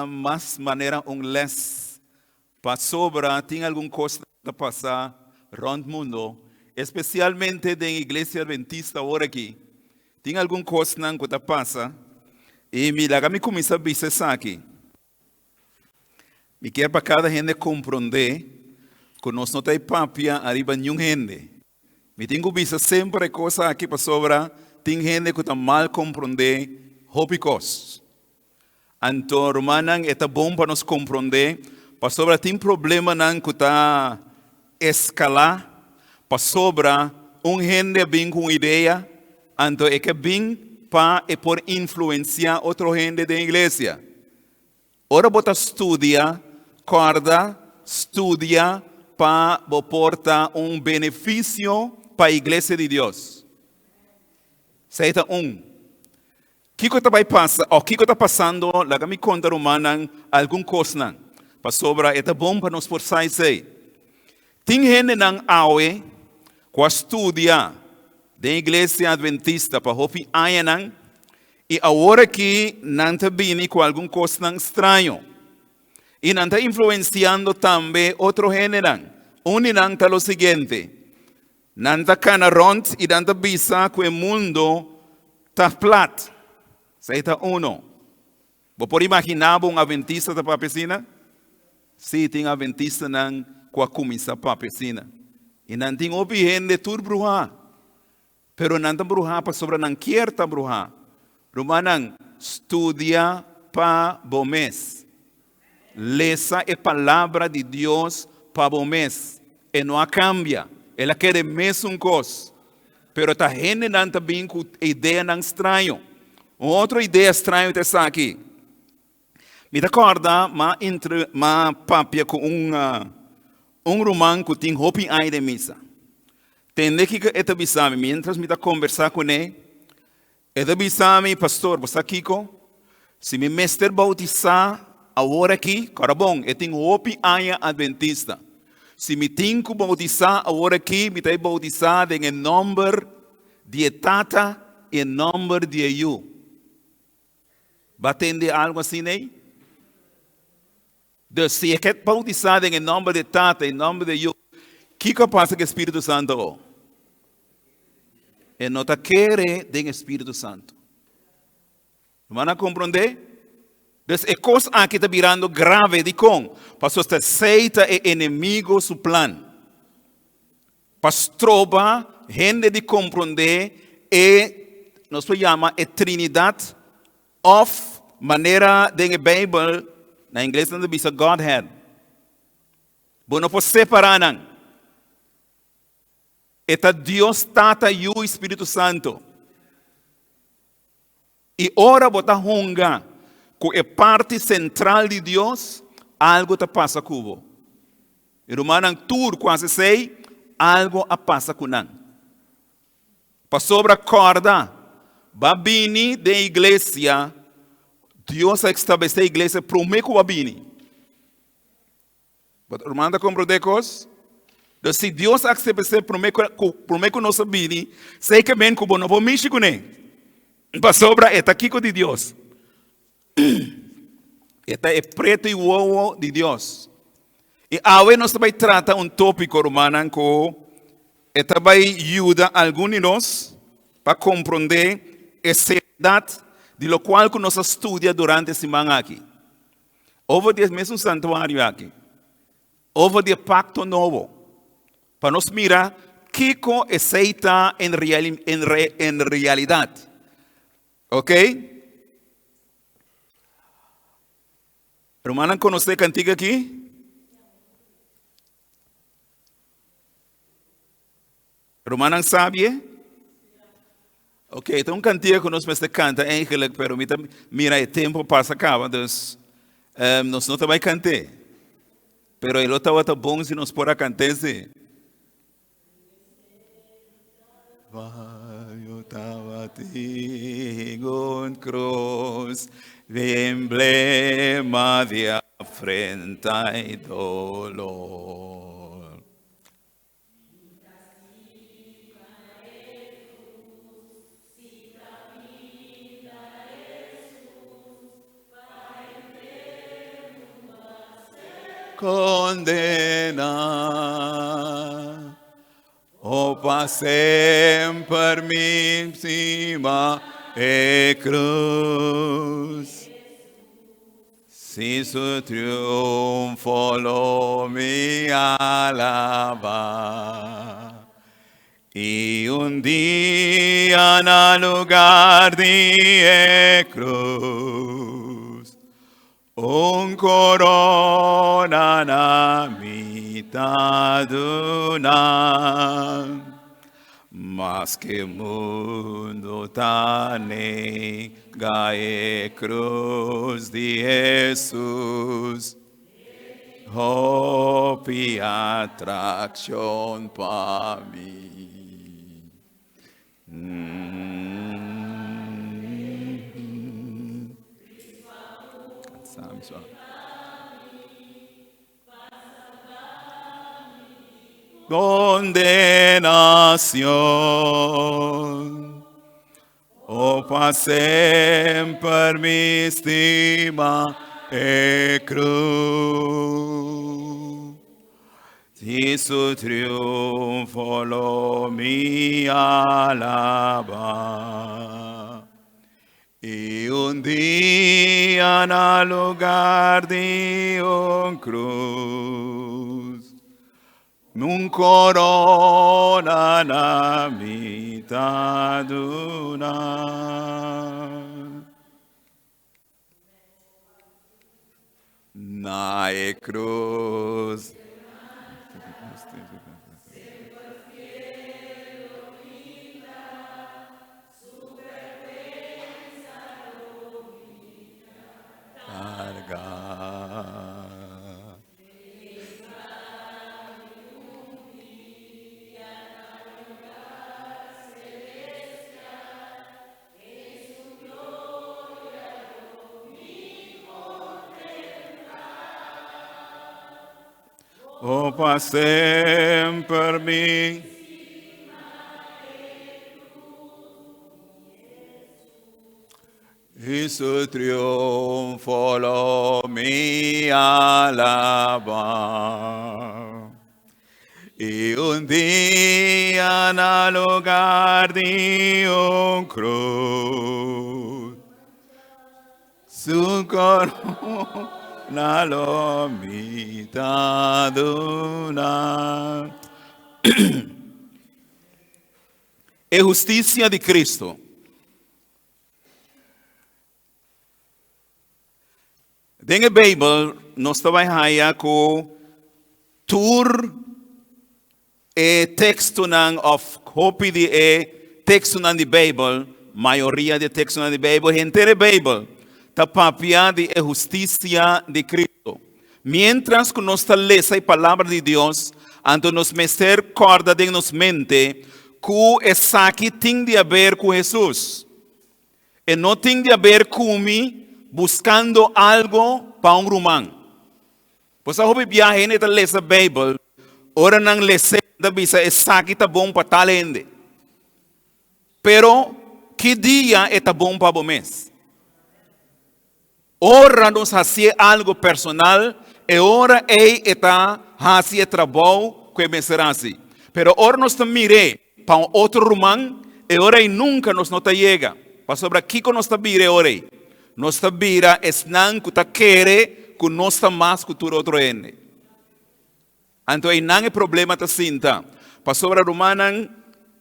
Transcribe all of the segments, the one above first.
mais maneira les para sobra tem alguma coisa que passar rond mundo, especialmente da igreja adventista agora aqui. Tem alguma coisa que passa e me laga me começa a dizer aqui. Me quer para cada gente compreender que nós não temos papia arriba nenhum gente. Me tenho visto sempre coisa aqui para sobra, tem gente que está mal compreender hobicos. Então, Romanan, é bom para nós compreender, para sobra tem problema não que está escalar, para sobra gente vem com ideia, então é que vem para e por influenciar outra gente da igreja. Ora, bota estudia, corda, estudia para portar benefício para a igreja de Deus. Seita O que vai passar? O que está passando? Lá me conta Romana alguma coisa para sobra é bom para nos forçar isso. Tem gente não aue que estudia da igreja adventista para hopi ayanang e agora que não está vindo com alguma coisa estranho e não está influenciando também outro gênero. Não está o seguinte, não está canaront e não está bisa que o mundo está flat. Seita uno. Você pode imaginar um adventista para a piscina? Sim, tem adventista não com a comissão para a piscina. E não tem opinião de tudo bruxa. Pero não está bruxa para sobre não quer estar bruxa. Romanan, estudia para o mês. Lesa a palavra de Deus para o mês. E não cambia. Ela quer mesmo coisa. Pero a gente não está bem com ideia não estranha. Outra ideia estranha está aqui. Me recorda, mas papia com romano que tem hopi aí de missa. Tem que eta bisami, mientras me conversar com ele, eta bisami, pastor, você aqui se me mestre bautizar agora aqui, cara bom, eu tenho hopi aí adventista. Se me tenho que bautizar agora aqui, me tenho bautizar em nome de tata e em nome de eu. Batende algo assim, né? Se é que bautizado em nome de Tata, em nome de eu, o que passa com o Espírito Santo? E não está querendo do Espírito Santo. Não compreende? Então, é coisa que está virando grave de com. Pastor, está aceita e inimigo su plano. Pastor, gente de compreender e, nós chama a Trinidade of maneira de Bible, na inglês não diz Godhead. Bom, não pode separar não. Eta Deus Tata e o Espírito Santo. E ora bota hunga, que é parte central de Deus, algo te passa com você. E Romano tudo quase sei, algo a passa com não. Para sobre a corda, babini da igreja, Deus estabeleceu a igreja promete o babini. Mas o irmão compreende coisas? Então, se Deus estabeleceu promete o nosso babini, sei que bem que não vou mexer com ele. Para sobre é aqui de Deus. É preto e uau de Deus. E agora nós vamos tratar tópico romano que vai ajudar alguns de nós para compreender a seriedade de lo qual que nós estudamos durante a semana aqui. Houve o mesmo santuário aqui. Houve o pacto novo. Para nós mirar o que aceita em realidade. Ok? Romana, conhece a cantiga aqui? Romana sabe? Ok, então cantiga que nós canta eigenlijk, pero mira, o tempo passa acaba, então nós não vai cantar. Pero ele estava bom se nós pôr a cantar, sim. Vai eu estava em cruz, emblema de afrenta e dolor. condena. O passem per mim cima e cruz. Si su triunfo lo mi alaba. Y un día en el lugar de cruz, un corona na mitad una, mas que mundo tanega e cruz de Jesus, hope y atracción para mí. Condenación, o passem per mi estima e cruz. Si su triunfo lo mi alaba. Y un día en el lugar de un cruz, un corona na mitad una. Na e cruz. O passem per mim. Y su triunfo lo mi alaba. Y un día en el lugar de un cruz, su corona lo mitad una. Es justicia de Cristo. Den Bijbel, nós vai haya com tur texto nan of hopi de texto nan de Bijbel, maioria de texto nan de Bijbel, gente de Bijbel, ta papia de justicia de Cristo. Mientras que nós ta lesa a palavra de Deus, anto nos meter corda de nos mente, que essa aqui tem de haver com Jesus. E não tem de haver comigo, buscando algo para um romano. Pois a hobby viaje neta lesa Bible, ora nang lesa da bisa esaki tá bom para talende. Pero que dia é tá bom para o mês? Ora nos fazer algo personal, e ora está fazer trabalho que me será assim. Pero ora nos tá mire para um outro romano, e ora nunca nos não tá chega. Para sobre aqui que nos tá mire ora. Nossa vida é não que está querer que nós está mais que todo outro ende. Então, aí não é problema da cinta. Para sobre a romana,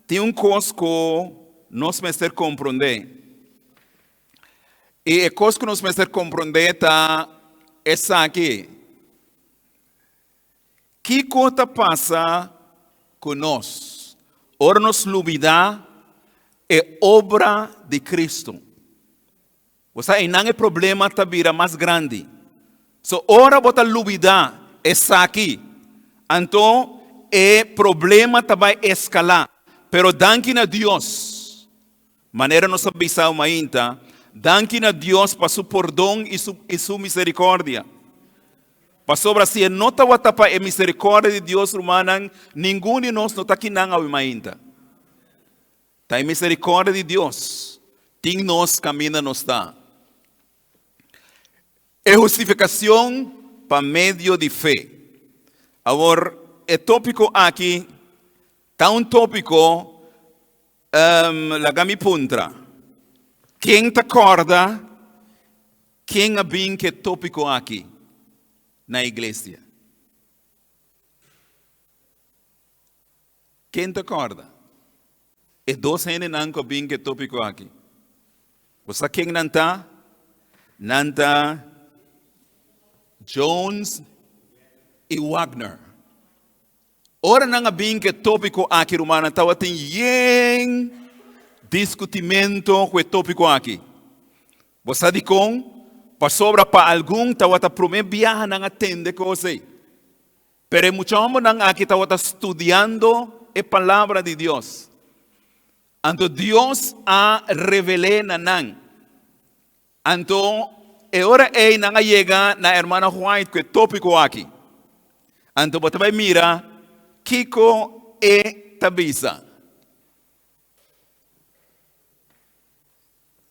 tem coisa que nós precisamos compreender. E a coisa que nós precisamos compreender é essa aqui. Que coisa passa com nós? Ora, nos lubida é obra de Cristo. Você aí não é problema da vida mais grande. So, ora bota lubida essa aqui. Então, é problema também escalar. Pero danke a Deus. Maneira nós avisamos ainda. Danke a Deus para seu perdão e sua misericórdia. Para sobre assim, não está para a misericórdia de Deus humana, nenhum de nós não está aqui não ainda. Tá a misericórdia de Deus. Tem nós caminho não está. A justificação para medio de fe. Ahora, el tópico aquí, está un tópico, la gami puntra. ¿Quién te acorda? ¿Quién ha visto que tópico aquí, na iglesia? ¿Quién te acorda? Es dos gente que han visto que tópico aquí. ¿Você quem nanta? Nanta Jones e Wagner. Ora não bem que tópico aqui romana estava tendo discutimento com o tópico aqui. Você diz com para para algum estava a primeira viagem não atende coisa. Pero muitos homens não aqui estava estudando a palavra de Deus. Então Deus a revelado nan. Então agora ei não chega na irmã White que tópico aqui. Então você vai mirar Kiko e Tabisa.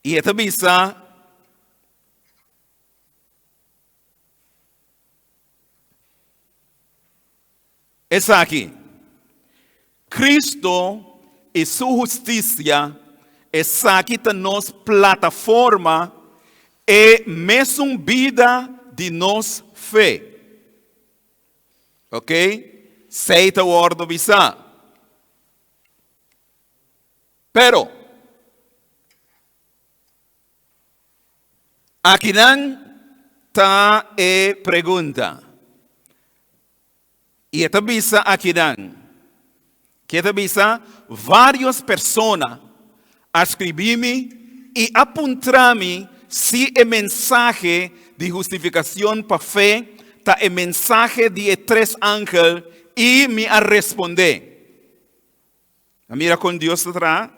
E a Tabisa essa aqui. Cristo e sua justiça essa aqui está nos plataforma e mesmo vida de nos fé. Ok? Seita o ordo visa. Pero aqui não está a pergunta. E esta visa aqui não. Que esta visa várias pessoas escrevi-me e apontaram-me se o mensagem de justificação para fé está o mensagem de três ángeles e me a responder. Mira com Deus atrás.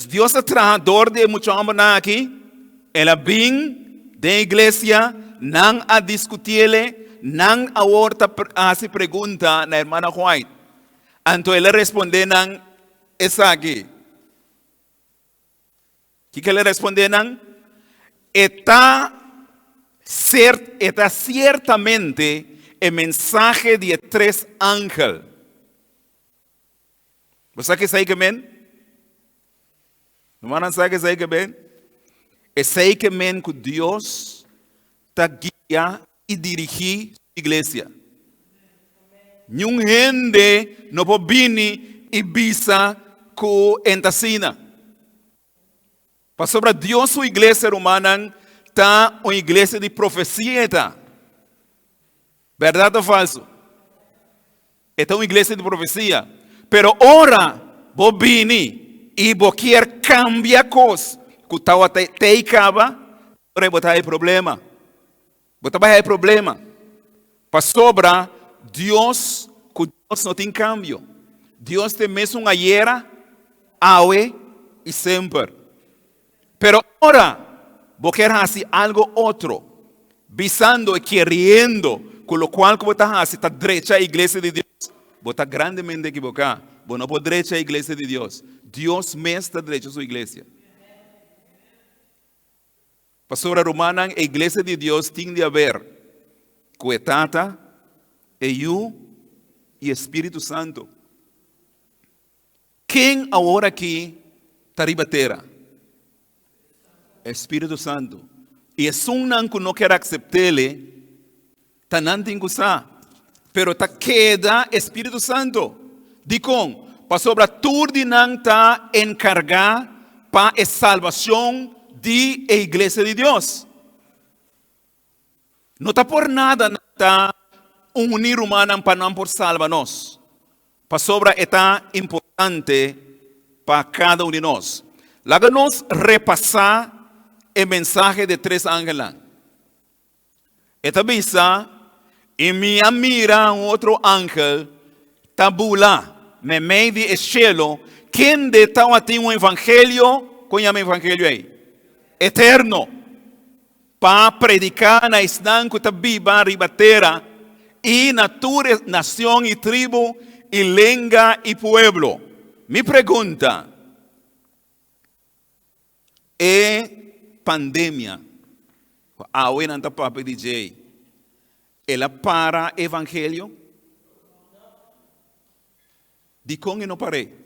Deus atrás, de muitos homens aqui, ela vem da igreja, não a discutir, não a outra a se pergunta na irmã White. Então ele responde não essa aqui. O que ele responde não? Está certamente o mensagem de três ángeles. Você que sabe que bem? Não sabe que sabe que bem? É sei que bem que Deus está guia e dirige a igreja. Nenhum gente não pode vir e visa com entasina. Para sobre Deus, a igreja romana está uma igreja de profecia. Verdade ou falso? É uma igreja de profecia. Pero ora, vou vir e vou querer cambiar coisas. Que estava até acaba, ora vou ter problema. Vou ter problema. Para sobre Deus, que Deus não tem cambio. Deus tem mesmo ayer, hoje e sempre. Pero ahora, vos querés hacer algo otro, visando y queriendo, con lo cual como estás haciendo, está derecha a la iglesia de Dios. Vos estás grandemente equivocado. Vos no podés derecha a la iglesia de Dios. Dios me está derecho a su iglesia. Pastora romana, la iglesia de Dios tiene de haber cuetata, eu y Espíritu Santo. ¿Quién ahora aquí está ribatera? Espíritu Santo. E é um que não quer aceitar-lhe, está não tem que usar. Pero está queda Espíritu Santo. Dicom, para sobre tudo não está encargado para a salvação de a igreja de Deus. Não está por nada, não está unir humano para não por salvar-nos. Para sobre está importante para cada um de nós. Laga nos repassar o mensaje de três ángeles. Esta visa, e me mira outro ángel, tabula, me meio de cielo, quem de tal tem evangelho, conhece o evangelho aí? Eterno, para predicar na estanco tabiba ribatera, e natura, nação e tribo, e língua e pueblo. Me pergunta, pandemia, hoje não está para DJ, ela para evangelho? De com e não parei.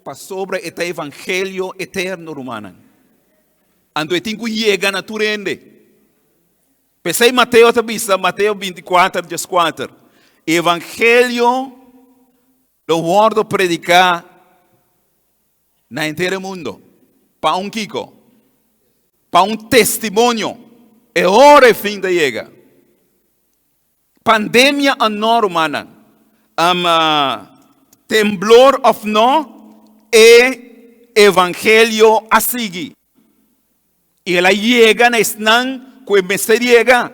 Para sobre este evangelho eterno, romana. Ando eu tenho que chegar na tua rende. Pensei Mateus tabisa, Mateus 24, 14. Evangelho, lo guardo predicar na inteiro mundo. Para kiko. Para testemunho. É hora e fim da chega. Pandemia anormana. Temblor of no e evangelho a seguir. E ela chega na esnan que o mestre chega.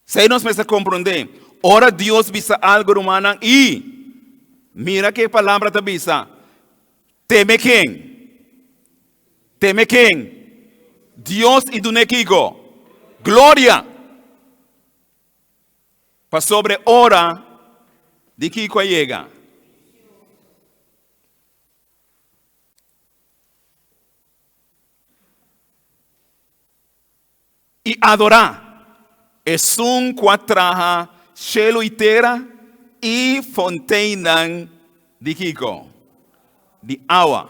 Se nós me compreender, ora Deus visa algo romana e mira que palavra te visa. Teme quem? Teme quem? Deus e do nequigo. Glória. Para sobre ora de que chega. E adorar é quatraja, chelo e terra e fonteina de Kiko, de água.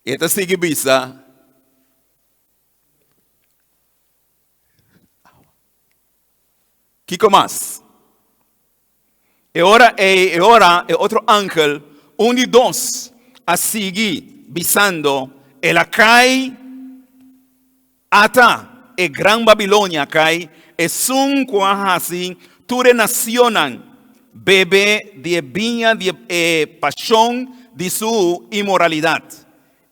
Esta sigue bisa. Kiko mais. E ora é outro ángel, de dois, a seguir bisando, ela cai ata. E Gran Babilônia cai, e quase ture nacionan, bebe de vinha de paixão de sua imoralidade.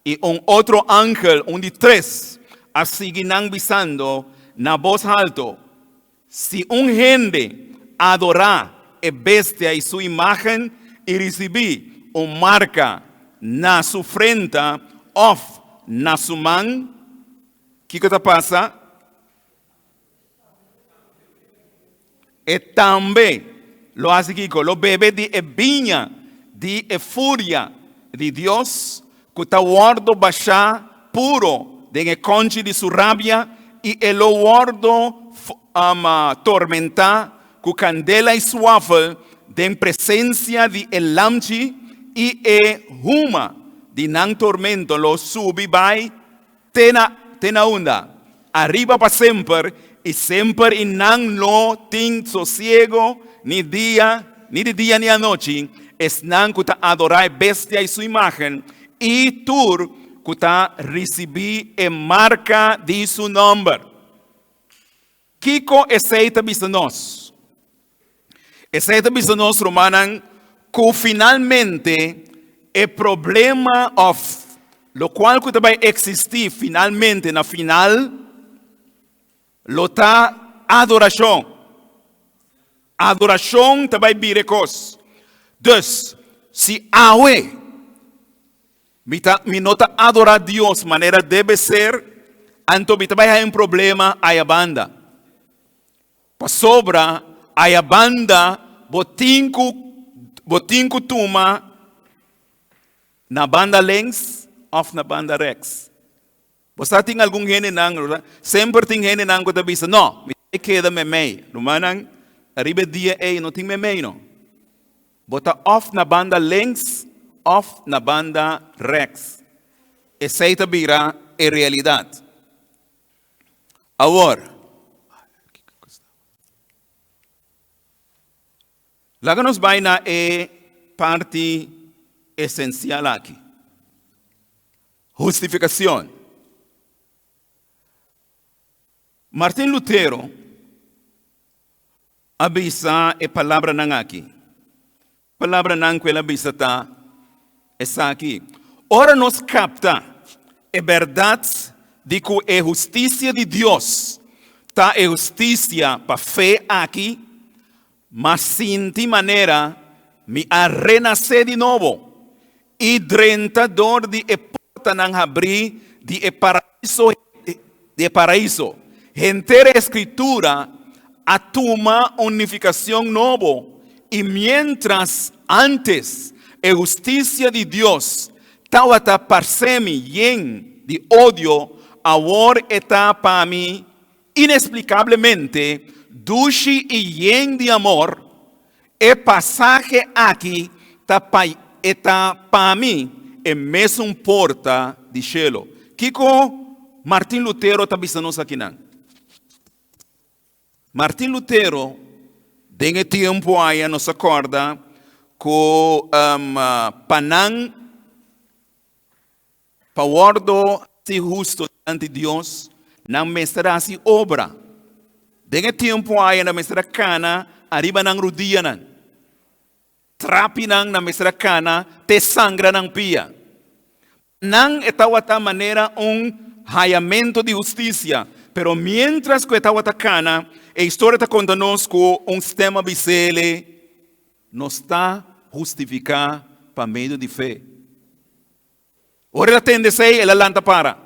E outro ángel, de três, a seguir bisando, na voz alto, se gente adorar a bestia e sua imagem e receber marca na sua frente ou na sua mão, o que passa? E também, lo bebe de vinha, de fúria de Deus, que está guardo baixar puro, de conche de sua rabia, e lo guardo tormentar, com candela e suave, de presença de lamchi, e huma, de não tormento, lo subi vai, tena onda, arriba para sempre, e sempre e não tem sossego, ni de dia nem a noite, não que adorar a bestia e sua imagem, e tu que receber a marca de seu nome. Kiko aceita bisa nós? Aceita bisa nós, romanan, que finalmente o problema lo qual que vai existir finalmente na final, lota adoração. Adoração também vira coisa. Dus, se awe, me nota adorar Deus maneira deve ser, então me também há problema a banda. Para sobra, a banda, botinco tuma, na banda lens, of na banda rex. Você tem algum gente nang, sempre tem gente nang que te não, me queda me mei, lumanan, arriba dia não tem me mei não. Bota off na banda lens, off na banda rex. Essa é a realidade. Agora, lá que nos vai na parte essencial aqui. Justificação. Martin Lutero abisa a palavra nang aqui. Palavra nang que ela abisa tá essa aqui. Ora nos capta a verdade de que a justiça de Deus tá a justiça para fé aqui, mas sim de maneira me a renascer de novo e drentador de porta nang abrir de paraíso. Entera escritura atuma unificação novo e mientras antes a justiça de Deus estava parsemi yen de ódio ahora está para mí inexplicablemente dulce y lleno de amor. El pasaje aquí está para mí en mesmo porta de cielo. Kiko Martín Lutero está visando aquí. Martín Lutero, en tiempo aí nos acorda que Panang Pawardo si justo ante Deus não mestra si obra. Dengue tempo aí na mestra cana arriba nang rudia nan. Trapi nang na mestra cana te sangra nang pia. Nang etawata maneira raiamento de justiça. Pero mientras que etawata cana, a história está contando-nos sistema bisele nos está justificar para meio de fé. Ora ela tende sei, ela lanta para.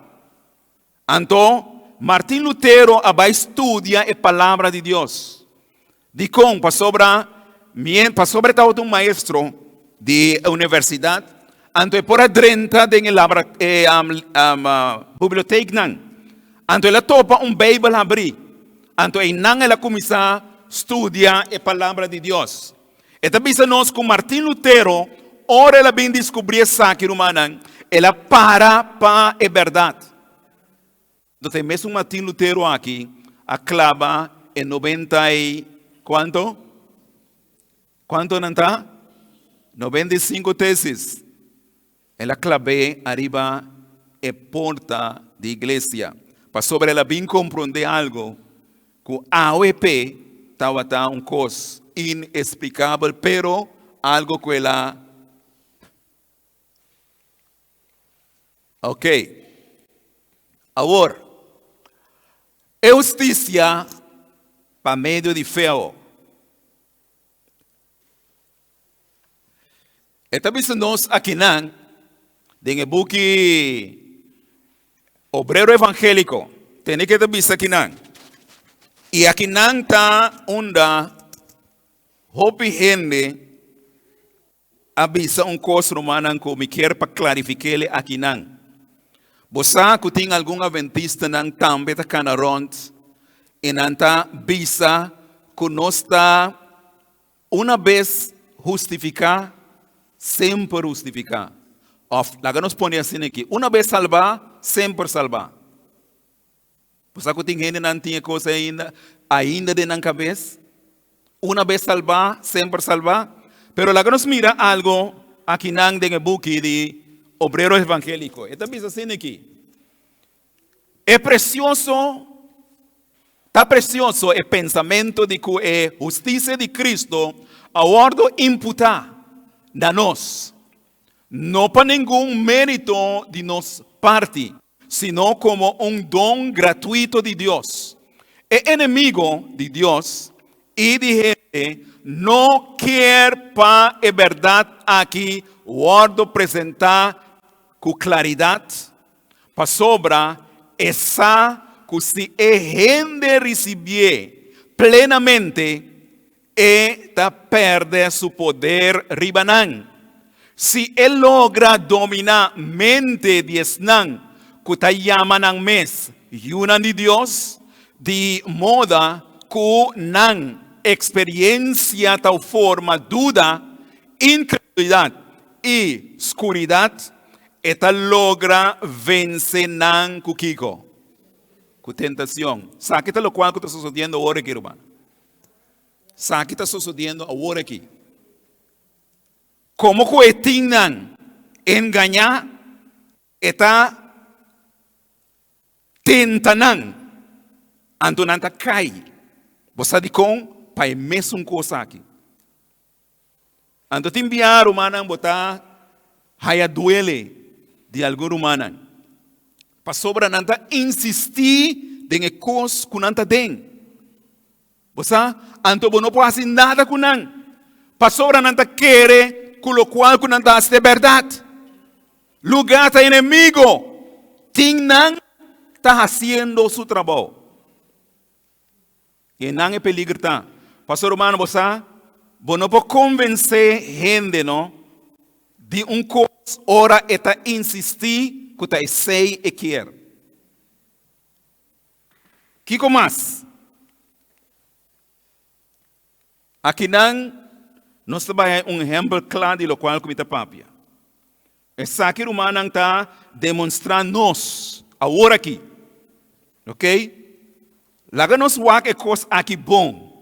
Então, Martín Lutero vai estudar a palavra de Deus. De com, para sobre tal um maestro de universidade, então por adrenta na biblioteca nan. Então ela topa Bíblia abrir. Então ela começa a estudar a palavra de Deus. Eta bisa nós com Martín Lutero, ora ela bem descobrir essa que humana, ela para a verdade. Então, mesmo Martín Lutero aqui, aclava em 90 e quanto? Quanto não está? 95 teses. Ela clave arriba a porta da igreja. Para sobre ela bem compreender algo, que a AOP estava coisa inexplicável, pero algo que ela... Ok. Agora, justiça para meio de fé. Esta vez nós aqui não, em book Obrero Evangélico, tem que ter visto aqui não. E aqui não está hopi gente avisa coisa romana que me quer para clarificar aqui não. Você que tem algum adventista não também está canaront e não está visa que nós está uma vez justificar, sempre justificar. Lá que nos põe assim aqui, uma vez salvar, sempre salvar. Você que tem gente não tem coisa ainda de na cabeça. Uma vez salvar, sempre salvar. Pero lá que nos mira algo aqui não tem book de Obrero Evangélico. Esta diz assim aqui. É precioso, está precioso o pensamento de que a justiça de Cristo agora imputa a nós. Não para nenhum mérito de nossa parte, sino como dom gratuito de Deus. O inimigo de Deus e de gente não quer para a verdade aqui, guardo apresentar com claridade, para sobra essa que se a gente receber plenamente, esta perde seu poder ribanan. Se ele logra dominar mente de esnan, que está chamando mes, yunan de Deus, de moda que não experiência tal forma dúvida, incredulidade e escuridade, esta logra vencer nan kukiko. Com tentação. Sabe que é o qual que está sucedendo agora aqui, irmão? Sabe que está sucedendo agora aqui? Como que o tinnan enganar, está tentanan, antonanta cai. Você diz com pai mesmo coisa aqui. Anto te enviar humana botar haya duele de algum humana. Para sobra nanta insistir em coisas que nanta tem. Você anto não pode fazer nada com nan. Para sobra nanta querer com o qual que nanta de verdade. Lugar está inimigo. Ting nan está fazendo seu trabalho. E não é peligro tá. Pastor humano, você não pode convencer gente, não? De coisa, ora está insistir que está sei e quer. Kiko más. Aqui nós trabalhamos exemplo claro de lo qual comita papia. Essa aqui humana está demonstrando nós, agora aqui. Ok? Laga nos wak é coisa aqui bom.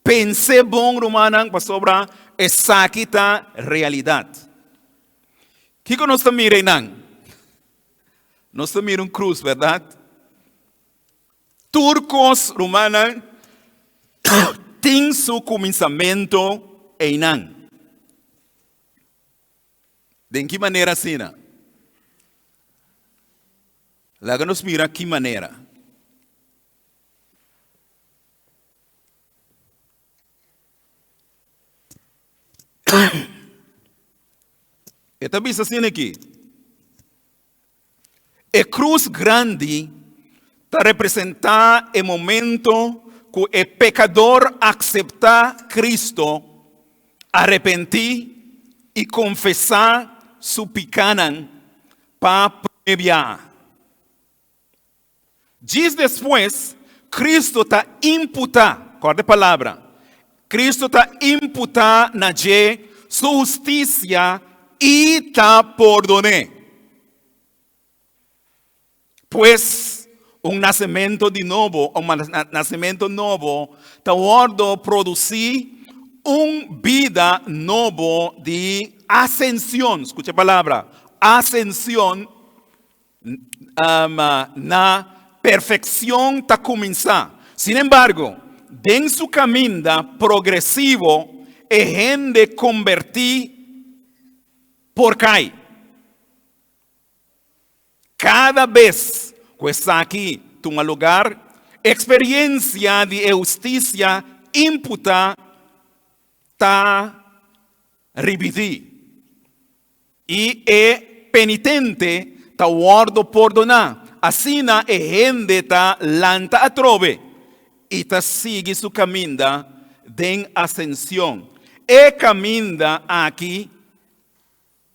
Pense bom humana para sobrar essa aqui tá realidade. Que nós estamos mirando? Nós estamos mirando cruz, verdade? Turcos romanos tem seu começamento em Nan. De que maneira assim? Lá nos mira que maneira. Está visto assim aqui. A cruz grande está representar o momento que o pecador aceitar Cristo, arrepentir e confessar su pecado para previar. Diz depois, Cristo está imputar, corta a palavra, Cristo está imputar na gente sua justiça e está perdonar. Pois nascimento de novo, nascimento novo, está ordo produzir vida nova de ascensão. Escute a palavra, ascensão na perfeição está começar. Sin embargo, em seu caminho progressivo, é gente convertir por cai. Cada vez que está aqui, em um lugar, experiência de justiça imputa está repetir. E é penitente está ordo perdonar. Assim a gente está lanta a trove e está sigue seu caminho de ascensão. E caminho aqui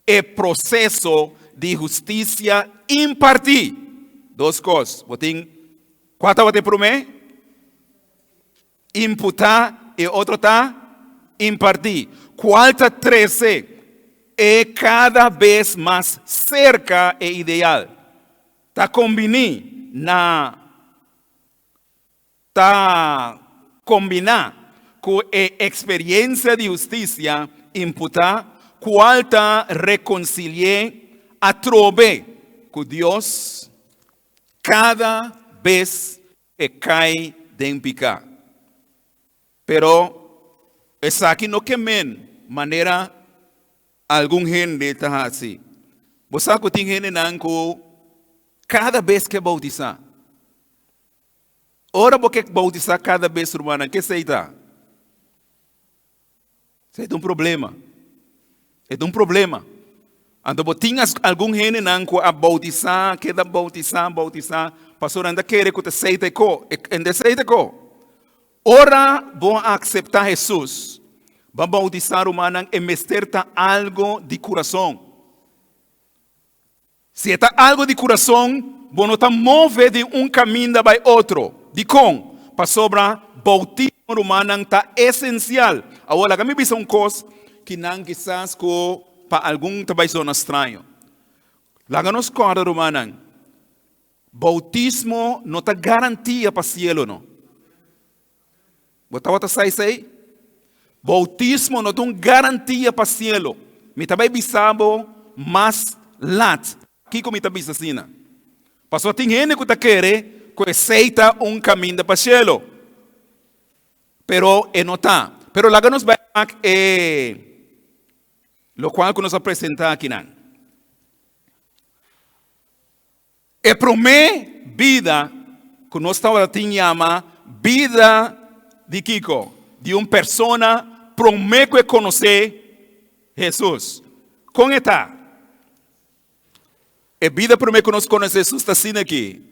é processo de justiça impartir. Duas coisas. Quatro você promete? Imputar e outro está impartir. Quarta 13 é cada vez mais cerca e ideal. Está combinando com a experiência de justiça imputar, qual está reconciliar a trove com Deus cada vez que cai em pecado. Pero essa aqui não é maneira algum gente está assim. Você sabe que tem gente que cada vez que bautizar, ora porque bautizar cada vez, irmã, que seita? Isso é um problema. É um problema. Então, tem algum gente que a bautizar, que bautizar, pastor, anda querer que te seita co, ende seita co. Ora, vão aceitar Jesus, vão bautizar humana e mesterta algo de coração. Se está algo de coração, vão não mover de caminho para outro. De com, para sobra, bautismo humana está essencial. Agora, me diz coisa que não quizás para algum trabalho zona estranho. Lá nos corda romana, bautismo não está garantia para o cielo, não. Você sai? Bautismo não tem garantia para o cielo. Me também bisabo mas lat. Aqui como está bisasina. Pastor tem gente que está querendo que aceita caminho para o cielo. Pero não está. Pero lá nos vai lo qual que nos apresenta aqui não. É promê vida que nós estamos chama vida de Kiko, de persona promê que conhecer Jesus. Com eta. É vida promê que nós conhecemos Jesus está assim aqui.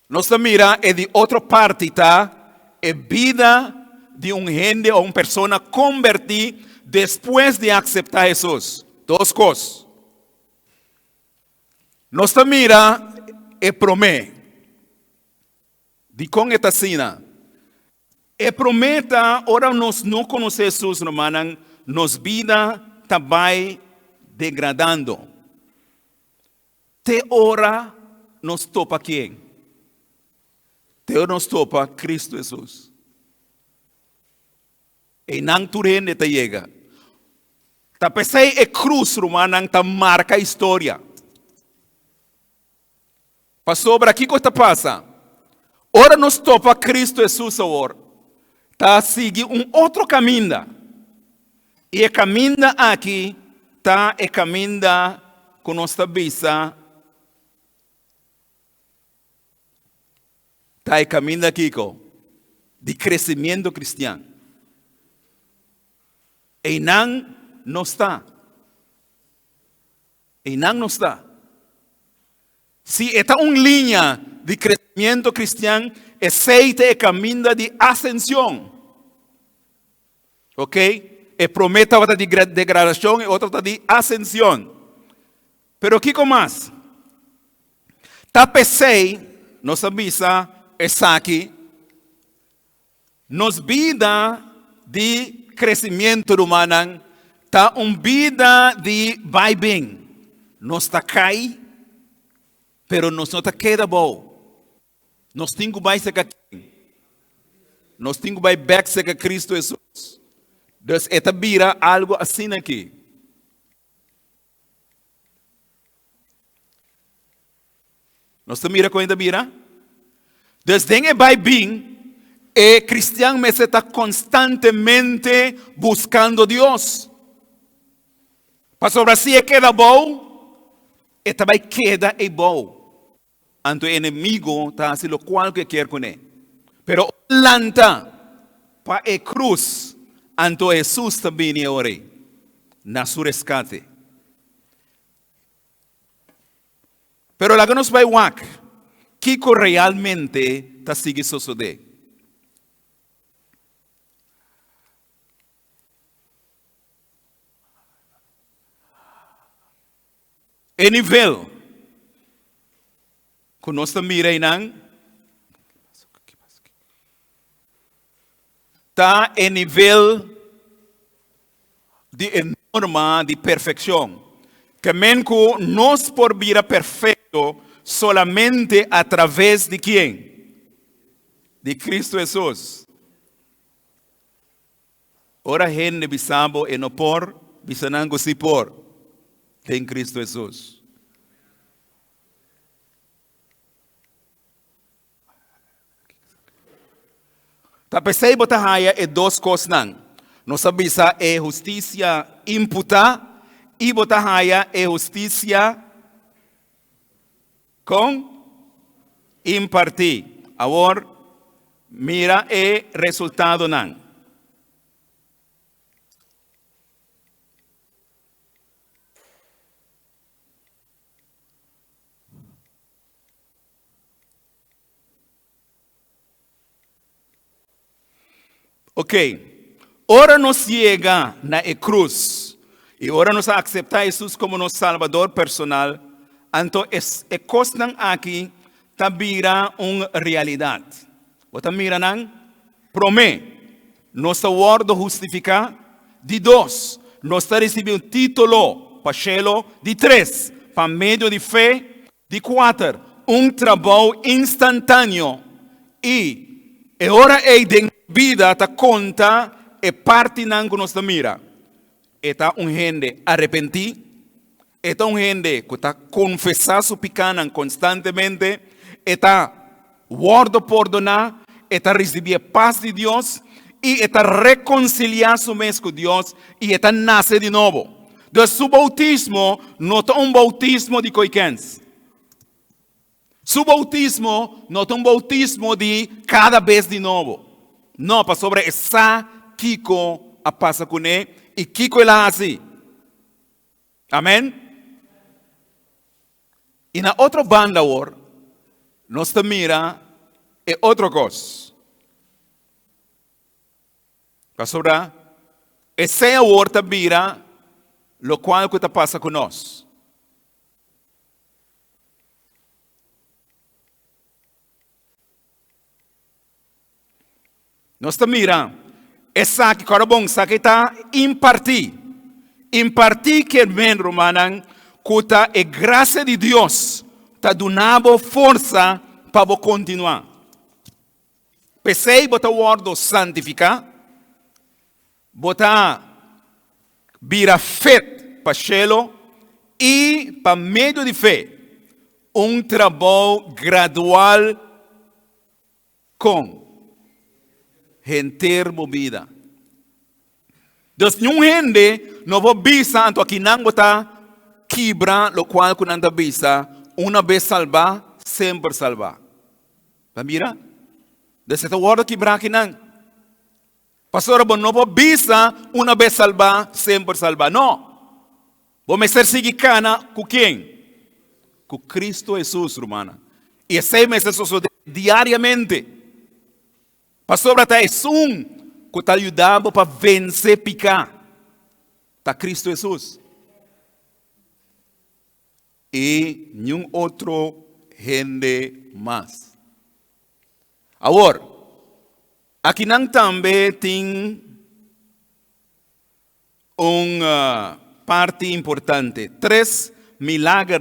Nossa mira é de outra parte, tá? É vida de gente ou persona convertir depois de aceitar Jesus. Duas coisas. Nos mira e promete. De com esta sina. E prometa, ora nós não conhecemos Jesus, hermanos, nos vida também degradando. Te ora nos topa quem? Te ora nos topa Cristo Jesus. E não turene te chega. Ta pensei e cruz, hermanos, ta marca a história. Passou para aqui o que passa? Ora nos topa Cristo Jesus agora. Tá sigue outro caminho. E o caminho aqui tá o caminho com nossa bisa. Tá o caminho aqui de crescimento cristiano. E não está. E não está. Se está uma linha de crescimento cristiano, aceita o caminho de ascensão. Ok? E promete outra de degradação e outra de ascensão. Pero o que mais? Tá pensei, nossa missa, está aqui, nos vida de crescimento humano, tá uma vida de vai bem. Nos está cai, pero nos não está queda bom. Nós temos que ser aqui. Nós temos que back ser Cristo Jesus. Então, esta vira algo assim aqui. Nós mira com esta vira? Desde que vai bem, o cristiano está constantemente buscando Deus. Para sobre si queda bom, e também queda bom. Ante o inimigo está haciendo cual que quer con él. Pero lanta para a cruz ante Jesús também ahora na su rescate. Pero la que nos vai wak, Kiko realmente está sigue suceder. E nível que nós miramos está em nível de norma de perfeição. Que menco nós por vir perfeito solamente a través de quem? De Cristo Jesus. Ora gente bisabo e no por, bisanango si por, em Cristo Jesus. Tapesei botahaya e duas coisas não. Nossa bisa é justiça imputa e botahaya é justiça com impartir. Agora, mira o resultado não. Ok, ora nos chega na cruz e ora nos aceitar Jesus como nosso Salvador personal, então é coisa aqui tabira uma realidade. Você mira não? Promete, nossa word justificar, de dois, nós recebemos título para céu, de três, para meio de fé, de quatro, trabalho instantâneo e ora é de vida ta conta e parte não que nós mira. Eta gente arrepenti, eta gente que está confessando su pecado constantemente, eta guarda perdonar, eta recibir paz de Deus e eta reconciliar su mes con Deus e eta nace de novo. De su bautismo não é bautismo de coiquens. Su bautismo não é bautismo de cada vez de novo. Não, para sobre essa Kiko a passa com ele e Kiko ele assim. Amém? E na outra banda agora, nós mira é outra coisa. Para sobre essa agora mira o qual que passa com nós. Nós está mira, essa que corabong sa kita impartir. Impartir que vem romanan, cuta é graça de Deus, tá donando força para continuar. Pensei botar o word santificar, botar vira fé para chelo e para meio de fé, trabalho gradual com gente movida. Deus não gente não vai bisa anto aqui não botar quebra, lo qual com anda bisa uma vez salvar, sempre salvar. Tá mira? Desse tá word quebra aqui não. Pastor, não vai bisa uma vez salvar, sempre salvar. Não. Vamos ser seguir cana com quem? Com Cristo Jesus, romana. E esse mês sucede diariamente. Pastor, até é que está ajudando para vencer picar. Está Cristo Jesus. E nenhum outro gente mais. Agora, aqui não também tem parte importante. 3 milagres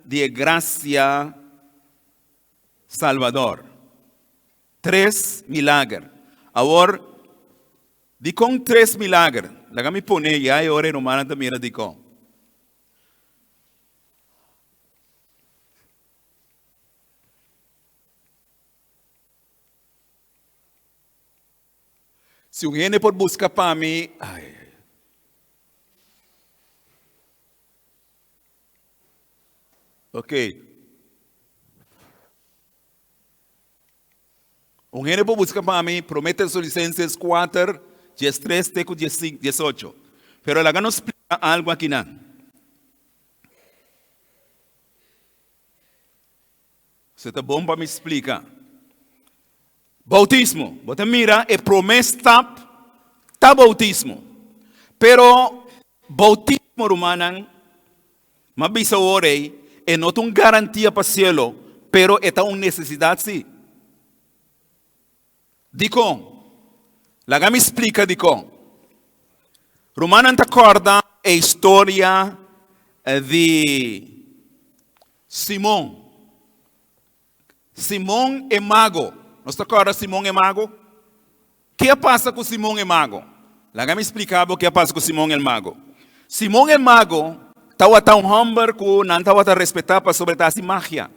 de graça Salvador. 3 milagres. Agora, de com 3 milagres, laga me pone e aí ora romana também de com. Se o gente por buscar para mim, ok. Um gente por buscar para mim, promete Licenses 4, 13, 18. Pero ela não explica algo aqui não. Você está bom para me explicar? Bautismo. Você mira, é promessa tá bautismo. Pero bautismo romano, mas bisa orei, é não uma garantia para o céu, pero é uma necessidade sim. Dicon, lá me explica Dicon. Romano te acorda a história de Simão. Simão é mago. Nós te acorda Simão é mago? O que passa com Simão é mago? Lá me explicava o que passa com Simão é mago. Simão é mago, estava tão humble que não estava a respeitar para sobre a magia.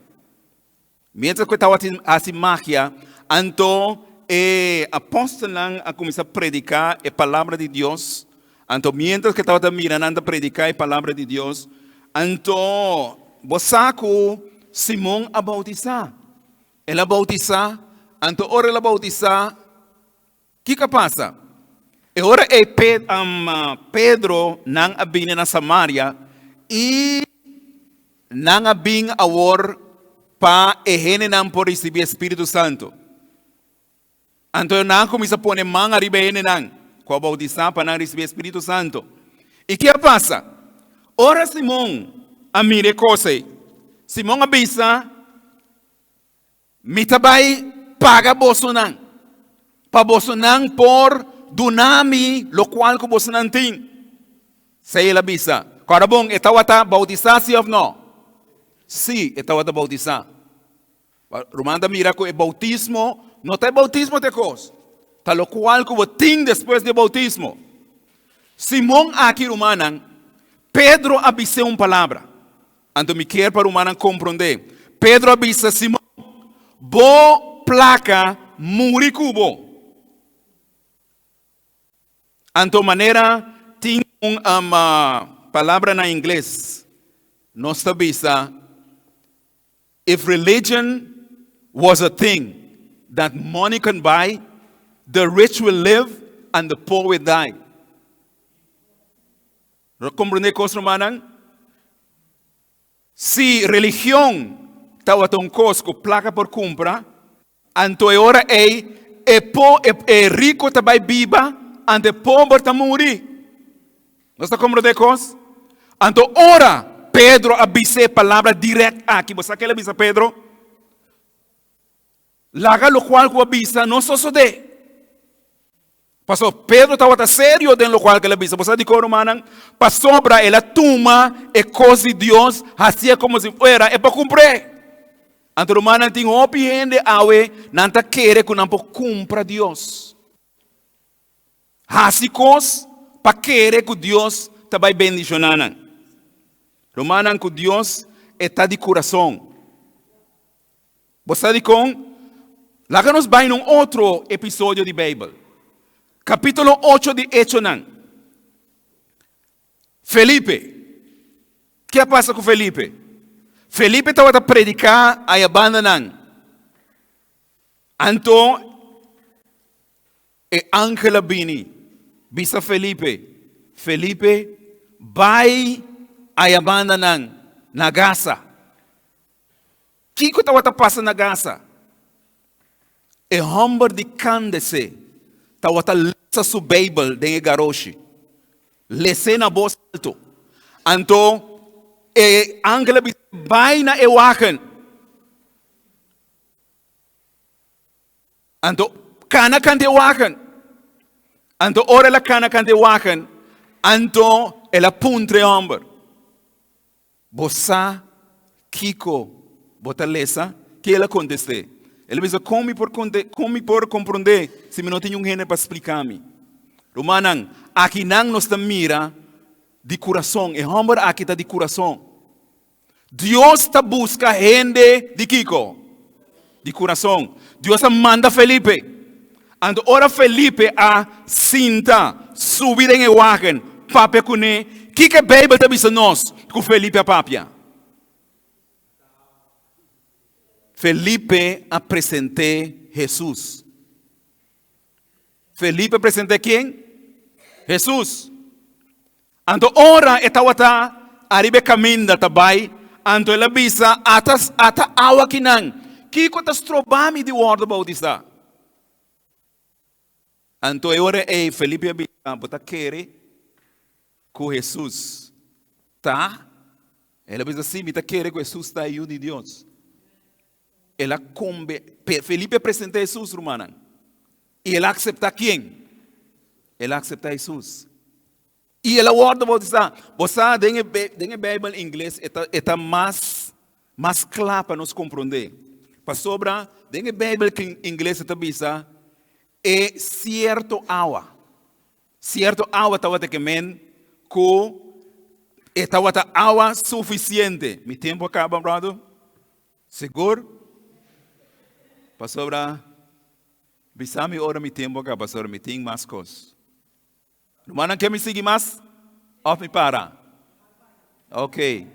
Mientras que estava a magia, então e apóstolo a começar a predicar a palavra de Deus. Então, mientras que estava mirando a predicar a palavra de Deus, então, você Simão a bautizar. Ela bautizar, então, ora ela bautizar, o que passa? E ora é Pedro não abine na Samaria e não abine a or para a gente não por receber Espírito Santo. Então, não começa a pôr mão a ribeira não, com a bautizar para não receber Espírito Santo. E o que passa? Ora Simão, a mire coisa. Simão avisa, me trabalha paga bolso não. Para bolso não por dunami, lo qual que bolso não tem. Sei ele avisa. Agora bom, estava a bautizar sim ou não? Sim, estava a bautizar. Romana mira que o bautismo não tem bautismo de coisa. Está lo qual que você tem depois do bautismo. Simão aqui, romana, Pedro avisa uma palavra. Então me quer para romana compreender. Pedro avisa Simão, bo placa muri cubo. Então maneira tem uma palavra na inglês. Nós avisa, if religion was a thing that money can buy, the rich will live and the poor will die. ¿Comprende cosa, hermana? Si religión estaba tão cosco placa por compra, então agora é rico também viva, ante pobre também morrer. Não está compreendendo cosa? Então ora Pedro avisa a palavra direta aqui. Você quer avisa Pedro? Laga lo qual que avisa não sucede. Pastor Pedro estava sério dentro do qual que ele disse. Você diz, romana, para sobra ela toma e coisa de Deus, assim como se fuera, é para cumprir. Então, romana tem opinião awe, não está querer que não pode cumprir Deus. Assim coisa, para querer que Deus te vai bendicionar. Romana, que Deus está de coração. Você diz, lá que nos vai num outro episódio de Bíblia. Capítulo 8 de Hechos. Felipe. O que passa com Felipe? Felipe estava a predicar e abandonar. Então, o ángel vini. Bisa Felipe. Felipe vai e abandonar na Gaza. O que estava passando na Gaza? O homem de Candace. Tawata lesa su Bible dengan garoshi. Lese na voz alto. Anto, angela bay na ewakan. Anto, kana kan ewakan. Anto, ora la kana kan ewakan. Anto, ela puntre hombre. Bosa, Kiko, bota lesa, que ela conteste. Ele diz, como por compreender se não tem gente para explicar-me? Romanang, aqui não nos mira de coração. É homem aqui está de coração. Deus está busca gente de Kiko. De coração. Deus manda Felipe. Ando ora Felipe a cinta, subir em o wagen, papia cune. Que a Bíblia está dizendo nós, com Felipe a papia? Felipe apresenté Jesus. Felipe apresenté quem? Jesus. Anto ora etawata aribe caminda tabai. Anto ela bisa ata awa kinang. Kiko tas trobami di word bautista. Anto ora Felipe bisa bota quere com Jesus. Tá? Ela bisa sim, mita quere com Jesus tá aí de Deus. Ela Felipe apresentou Jesus, romana. E ela aceitou quem? Ela aceitou Jesus. E ela guarda você tem a Bíblia em inglês está mais clara para nos compreender. Para sobra, tem a Bíblia em inglês está bisa é certo água. Certo água estava te queimando com estava água suficiente. Mi tempo acaba, brother? Seguro? Pastor, bisami ora mi tempo acá, pastor, mi tem mais coisas. Hermano, quer me seguir mais? Ou me para? Ok.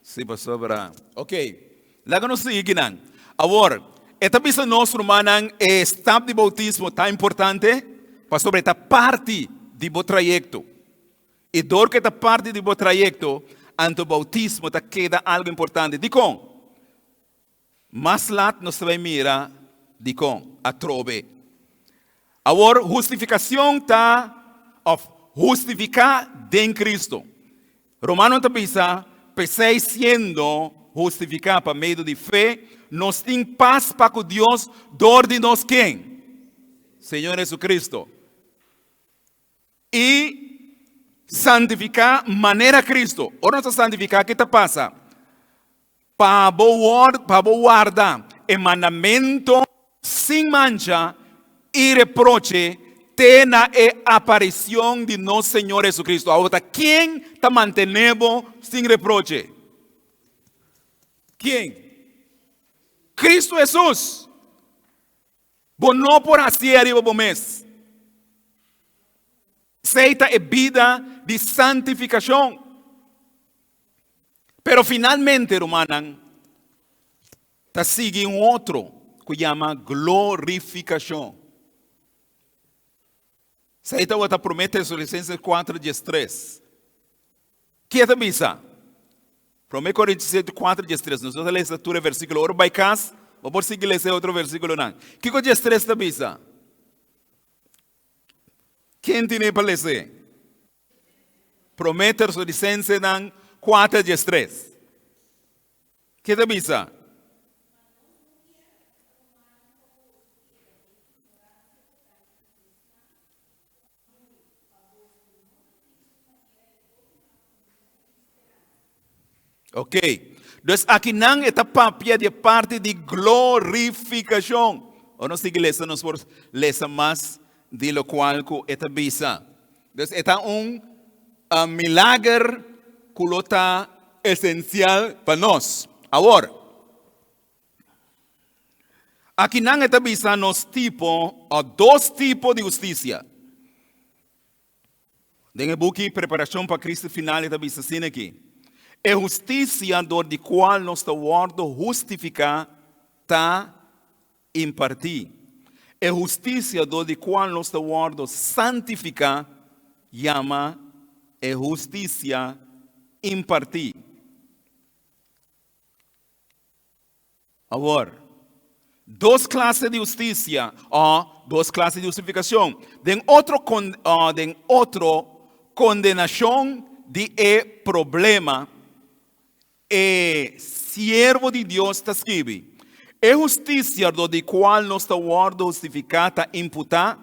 Sim, pastor. Ok. Lá que nós seguimos. Agora, esta vez nós, hermano, estado de bautismo tão importante, pastor, esta parte do trajecto. E dor que esta parte do trajecto, ante o bautismo, queda algo importante. Dico, mas lá nós vamos mirar Dicom, a trove. Agora, justificação está justificar em Cristo. Romano está pensando, pensei sendo justificado por meio de fé, nós temos paz para com Deus, dor de nós quem? Senhor Jesucristo. E santificar maneira Cristo. Ora nós santificar, o que está passa? Para guardar o mandamento sem mancha e reproche, tem a aparição de nosso Senhor Jesucristo. Agora, quem está mantendo sem reproche? Quem? Cristo Jesus. Bom, não por assim arriba do mês. Aceita a vida de santificação. Pero finalmente, hermano, está seguindo outro que chama glorificação. Saíta outra promete em Filipenses 4:13. Que é a missa? 1 Coríntios 4:13. Nós vamos ler essa versículo. Ora, vai casa, vamos seguir ler outro versículo. Não. Que é 13 da missa? Quem tem para ler? Promete em Filipenses 4:13. Que é a missa? Ok. Entonces, aquí nan esta papia de parte de glorificación. O no sigue lesa, nos por lesa más de lo cual que esta visa. Entonces, esta un milagre que lo está esencial para nos. Ahora, aquí nan esta visa nos tipo, o dos tipos de justicia. En el buque Preparação para Cristo Final, esta visa assim aqui. É justiça do de qual nosso word justificar tá impartir. É justiça do de qual nosso word santificar chama é justiça impartir. Agora, duas classes de justiça ou duas classes de justificação. Den outro condenação de problema. Siervo de Deus está escrito. É justiça do de qual nosso word justificada imputar.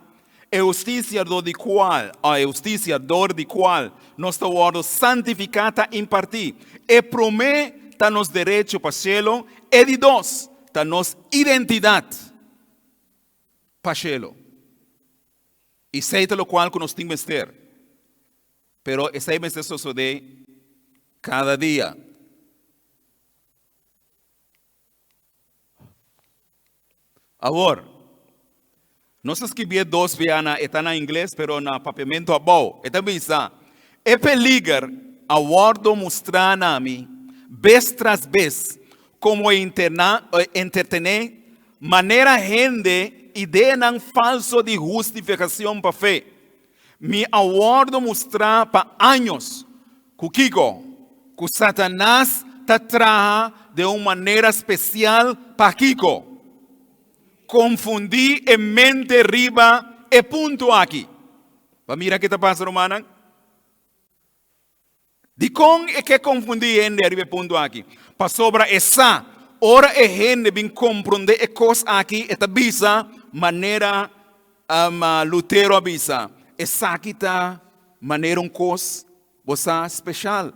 É justiça do de qual, é justiça do de qual nosso word santificada impartir. É promete nos direitos para cielo. É de Deus, tá nos identidade para cielo. E sei lo qual que nós temos que ter. Pero essa é a sucede cada dia. Agora, nós escrevemos dois vezes, está em inglês, pero no papiamento abaixo. Está visa, é peligro a word mostrar a mim, vez tras vez, como entretener, maneira gente, ideia não falso de justificação para fé. Me aguardo mostrar para anos que Satanás está trabalhando de uma maneira especial para Kiko. Confundir em mente riba e ponto aqui. Mira o que está passando, romana. De como é que confundir em riba e ponto aqui? Para sobre essa, ora é gente bem compreender a coisa aqui, esta bisa, maneira Lutero avisa. Essa aqui está maneira coisa, você especial.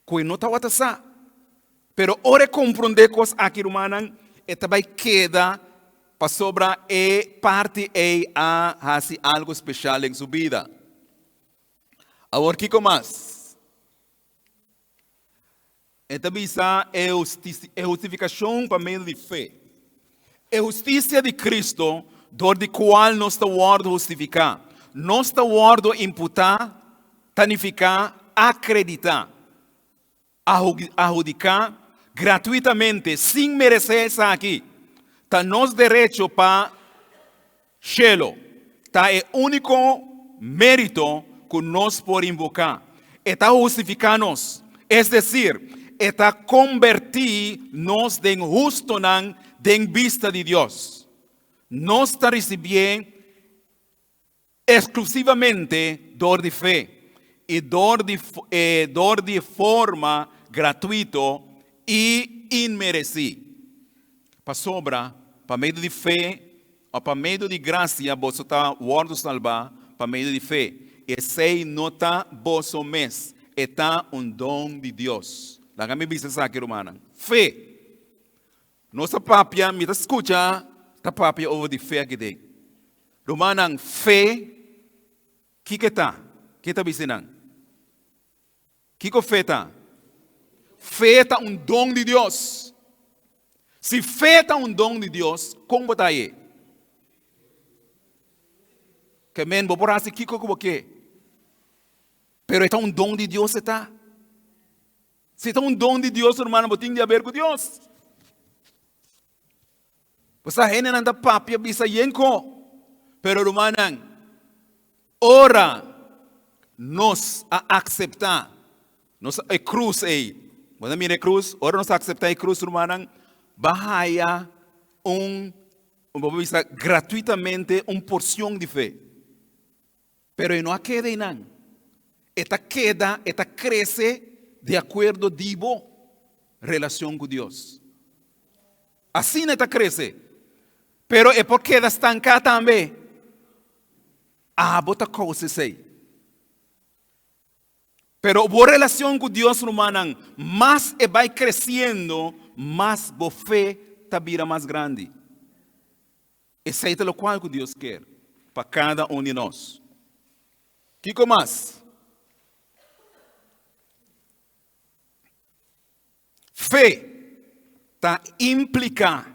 Que não está o essa. Pero ora compreender coisa aqui, romana, esta vai quedar para sobre parte a fazer algo especial em sua vida. Agora, o que mais? Esta visa é justificação para meio de fé. É justiça de Cristo, do de qual nosso word justificar. Nosso word imputar, tanificar, acreditar, adjudicar gratuitamente, sem merecer isso aqui. Está nos direito para cielo. Está o único mérito que nós podemos invocar. Está justificar-nos. É decir, está convertir-nos em justo em vista de Deus. Nós está recebendo exclusivamente dor de fé. E dor de forma gratuita e inmerecida. Para sobra, para meio de fé, ou para meio de graça, você está word salvar, para meio de fé. E sei nota você mesmo, está dom de Deus. Lá me diz aqui, romana. Fé. Nossa papia, me escuta, está papia over de fé aqui dentro. Romana, fé, que está? Que está dizendo? Que fé está? Fé está dom de Deus. Se fé está dom de Deus, como está aí? Que men, vou por assim, que como que? Pero está dom de Deus, está. Se está dom de Deus, irmão, você tem de ver com Deus. Você gente não anda papia, bisa yenko. Pero, irmão, ora nos a aceitar. Nos a cruz aí. Você mira a cruz, ora nos a aceitar a cruz, irmão. Bahaya gratuitamente porção de fé. Pero não queda em nada. Esta cresce de acordo com relação com Deus. Assim esta cresce. Pero é porque ela estanca também. Bota coisas aí. Pero por relación con Dios, hermano, más va creciendo, más tu fe está vida más grande. Esse é o qual que Deus quer para cada um de nós. Que mais? Fé está implica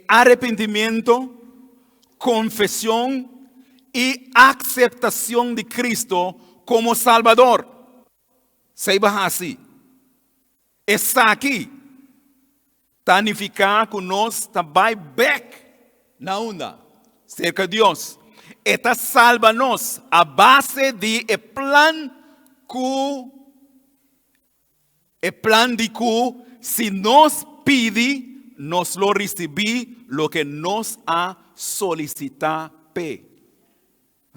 arrependimento, confissão e aceitação de Cristo como Salvador. Saiba assim. Está aqui. Tanificar que nós também back na onda, cerca de Deus. Esta salva-nos a base de plan de que se nos pide, nos lo recebi lo que nos ha solicitado.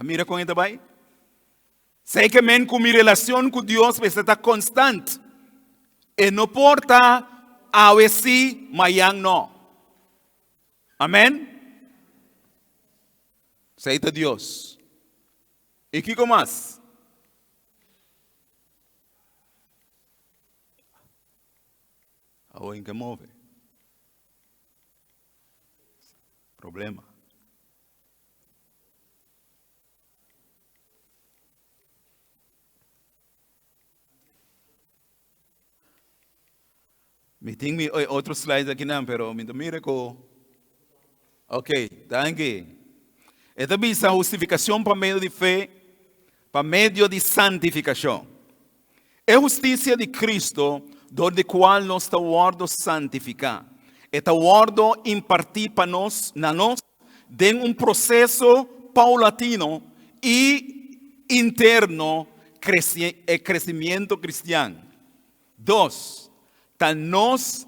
Mira com ele vai. Sei que men com minha relação com Deus está constante. E não importa a veces, mayang no. Amén. Seita Dios. ¿Y qué más? Ahora en que move. Problema. Me tengo otros slides aquí, pero mire que. Ok, danke. Esta es a justificação por meio de fé, por meio de santificação. É justiça de Cristo, donde qual nós estamos santificar. Está guardo impartir para nós, de processo paulatino e interno crescimento cristiano. 2. Está nos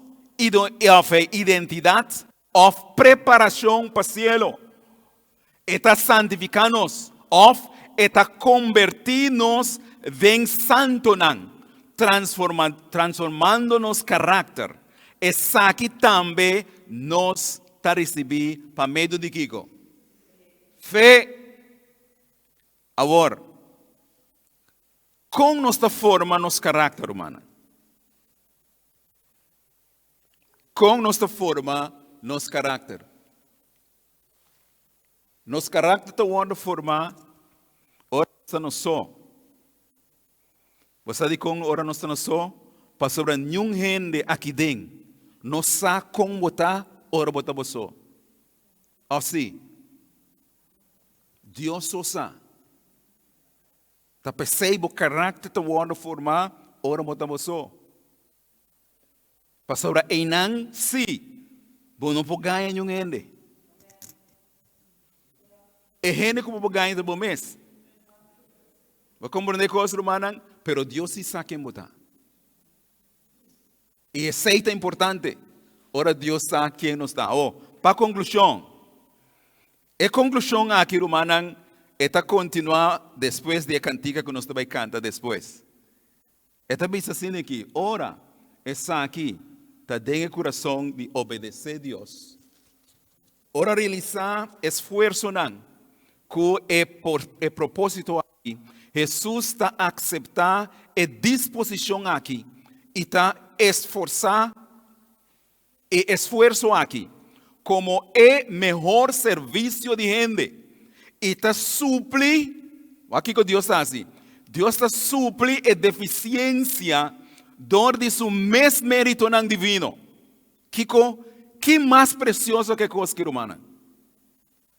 identidade of preparação para o cielo. Está santificarnos, está convertirnos en santonan, transformándonos carácter. Esa aquí también nos está recibir para medio de Kiko. Fe. Ahora, ¿cómo nos forma nos carácter humano? ¿Cómo nos forma nos carácter? Nos carácter está formar, ora não só. Você diz com ora não só, para sobre nenhum gente aqui dentro, não sabe como botar, ora botar você. Assim, Deus só sabe. Tá percebe o carácter está formar, ora botar você. Para sobre enang, sim, bom não pode ganhar nenhum gente. É gente como pode ganhar do mês. Vai compreender coisas humanas, pero Deus se sabe quem botar. E isso é importante. Ora Deus sabe quem nos dá. Para conclusão. A conclusão aqui, humana, é continuar depois da cantiga que nós vai cantar depois. É também assim aqui. Ora, essa aqui está dentro do coração de obedecer a Deus. Ora, realizar esforço não. Que é propósito aqui. Jesus está a aceitar a disposição aqui. E está esforçar e esforço aqui. Como é melhor serviço de gente. E está supli. Aqui que Deus está assim. Deus está supli a deficiência de seu mesmo mérito não divino. Que mais precioso que coisa humana.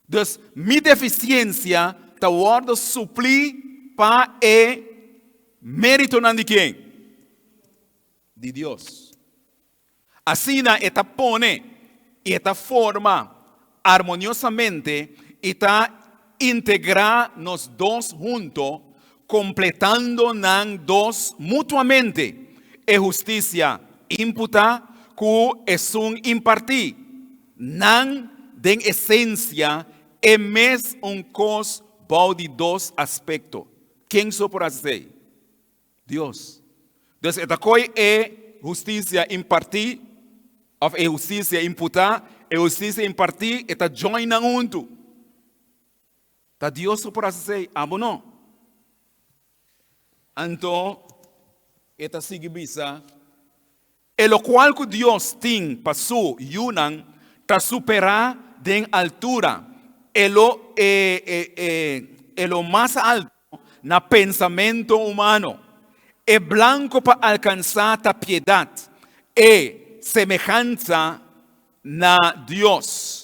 Então, minha deficiência está guardando suplir para o mérito de quem? De Deus. Assim, esta pone e esta forma harmoniosamente e está integrar nos dois juntos, completando nos dois mutuamente. É justiça imputa que é impartir. Não de essência é mesmo coisa de dois aspectos. Quem só por dizer? Deus. Então, esta coisa é justiça impartir, é justiça imputar, é justiça impartir, está joinando junto. Está Deus só por dizer, não. Então, esta sigue bisa, e lo cual que Dios ting pasó yunan ta superar de altura, lo más alto na pensamento humano, e blanco para alcanzar ta piedad, e semejanza na Dios.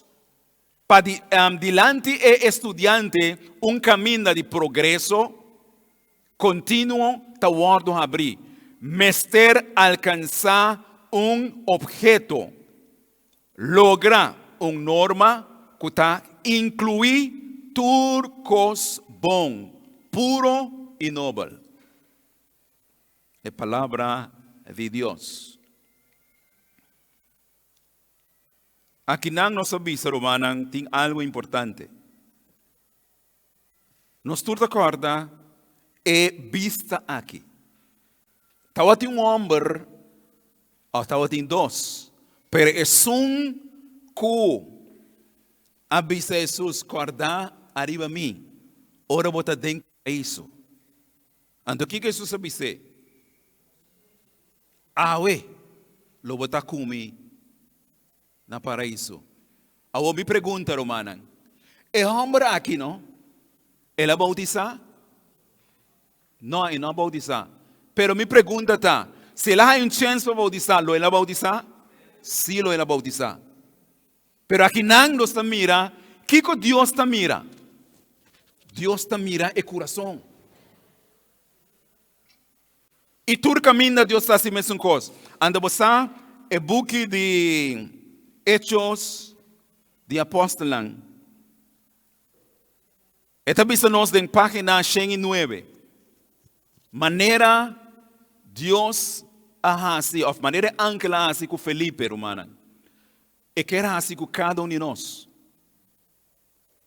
Dilante e estudiante un camino de progreso continuo toward abrir, mester alcanzar un objeto, logra una norma que incluye turcos bon, puro y noble. La palabra de Dios. Aquí nos avisa, Romanan, tiene algo importante. Nos turta corda e vista aqui. Estava um homem, ou estava dois, pero é que avisa Jesus corda arriba a mim. Ora bota dentro isso. Então o que Jesus avisa? Ué, lo bota comigo na paraíso. Agora me pergunta, Romana, é homem aqui, não? Ele é bautizado? Não, ele não é bautizado. Pero me pergunta está, se ele tem chance para bautizar, lo ele é bautizado? Sim, lo ele é bautizado. Pero aqui não está mira, que Deus está mira? Deus está mira o coração. E todo caminho Deus está assim mesmo coisa. Anda você, o book de Hechos de Apóstolos. Esta vista nos en página 109. Maneira Deus assim, ou maneira ancla assim com Felipe, romana. E que era assim com cada um de nós.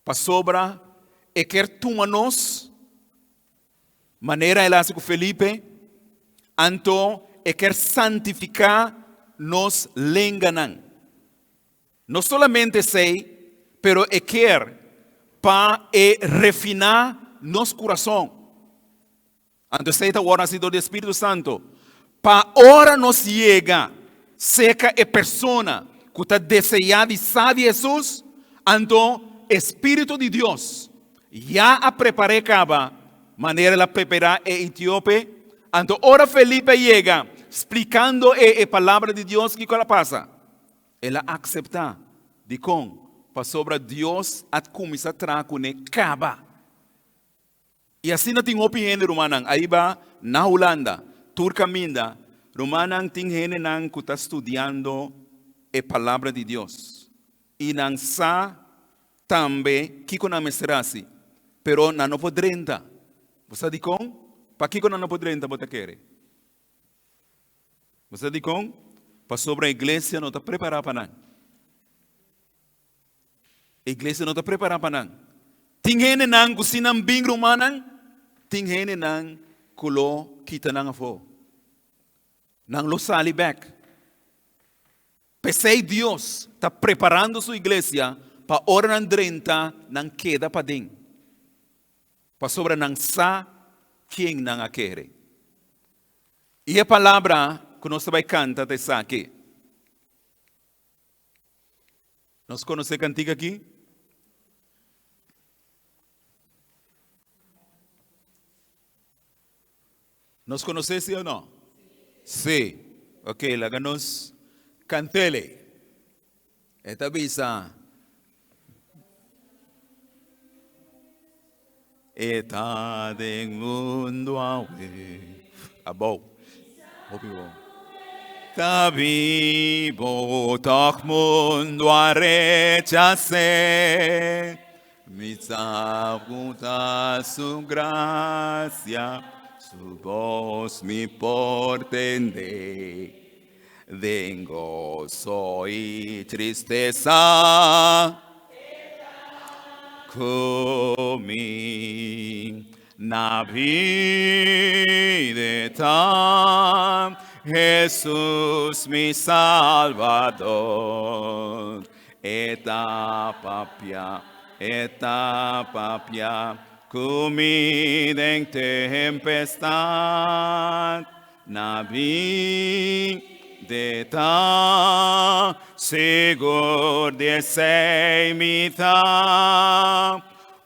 Para sobra, e quer tomar nós, maneira ela assim com Felipe, então, e quer santificar nos lenganan. Não solamente sei, pero e quer para refinar nos coração. Antes de agora ha sido do Espírito Santo. Para ora nos chega, seca e persona que está desejada e sabe Jesus, então Espírito de Deus já a preparei caba, maneira de preparar em Etiópia. Então ora Felipe chega, explicando a palavra de Deus que ela passa. Ela accepta de com para sobre Deus a começar a trazer com caba. E assim não tem opinião romana. Aí va na Holanda, Turcaminda, romana tem gente que está estudando a palavra de Deus. E não sabe também que não é assim. Pero não pode renta. Você diz com? Para que não pode renta, você quer? Você diz com? Para sobre a igreja não está preparada para nada. A igreja não está preparada para nada. Tem gente que se não bem romana, tem gente que lo quita nang afo. Nang lo sali back. Pensei Deus está preparando sua igreja para hora ng 30 nang queda pa din. Para sobre nang sa quem nang aquere. E a palavra que nós vai cantar está aqui. Nós conhecemos a cantiga aqui? ¿Nos conoces o no? Sí. Ok, la ganos cantele. Esta visa. Eta de mundo awe. Abo. Hopibo. Ta vivo tak mundo a rechacé. Mi sabuta su gracia. Su voz me portende, de gozo y tristeza, comi na vida, Jesús mi Salvador, eta papia. Comida en tempestad, nabi deta sigur de semita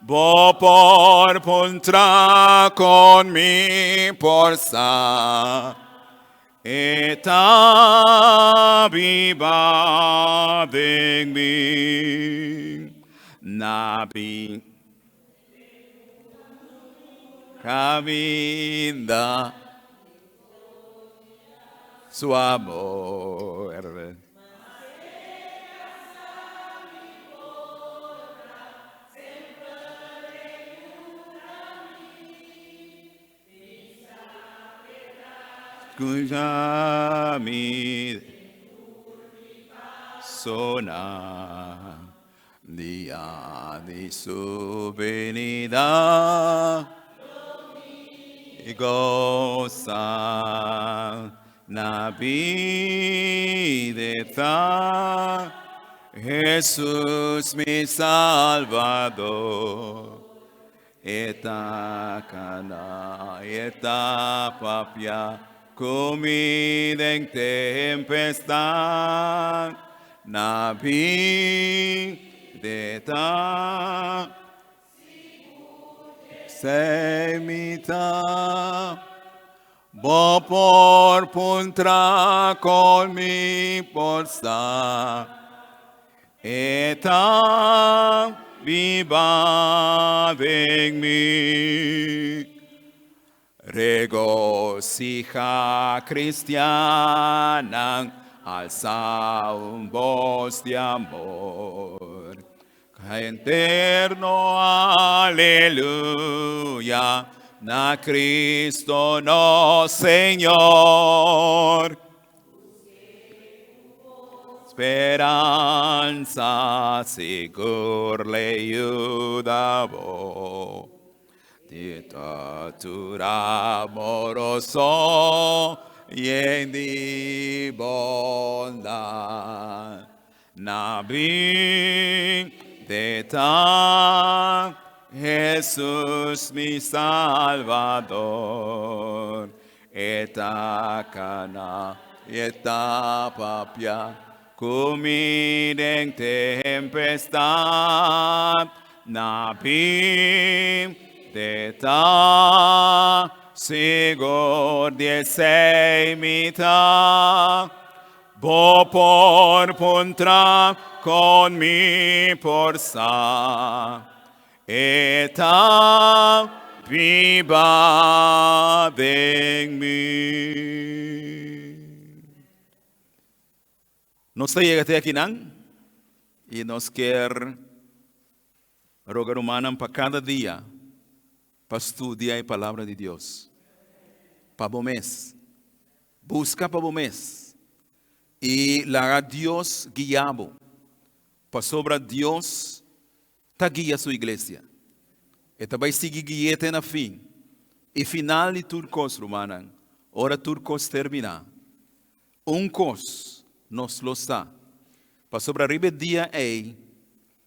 bo por puntra con mi porsa eta viva de mí nabi caminda su amor. Cuya mi sona día de su venida y goza navidad Jesús mi Salvador eta cana eta papia comida en tempestad navidad semita bo por puntra con mi porsa eta viva en mí regocija cristiana alza un voz de amor eterno aleluya na Cristo no Señor esperanza seguro le ayudavo dictadura amoroso y en di bondad nabi de ta Jesús mi Salvador eta cana eta papia comida en tempestad nabi de ta sigur de semita bo por puntra con mi porsa eta viva en mí. Nos llega até aqui não? E nós quer rogar humana para cada dia para estudar a palavra de Deus. Para o mês. Busca para o mês. E lá Deus guiado. Para sobre Deus está guia sua igreja. E também seguir guia até na fim. E final de turcos, romana. Ora turcos terminar. Cos nos lo está. Para sobre arriba dia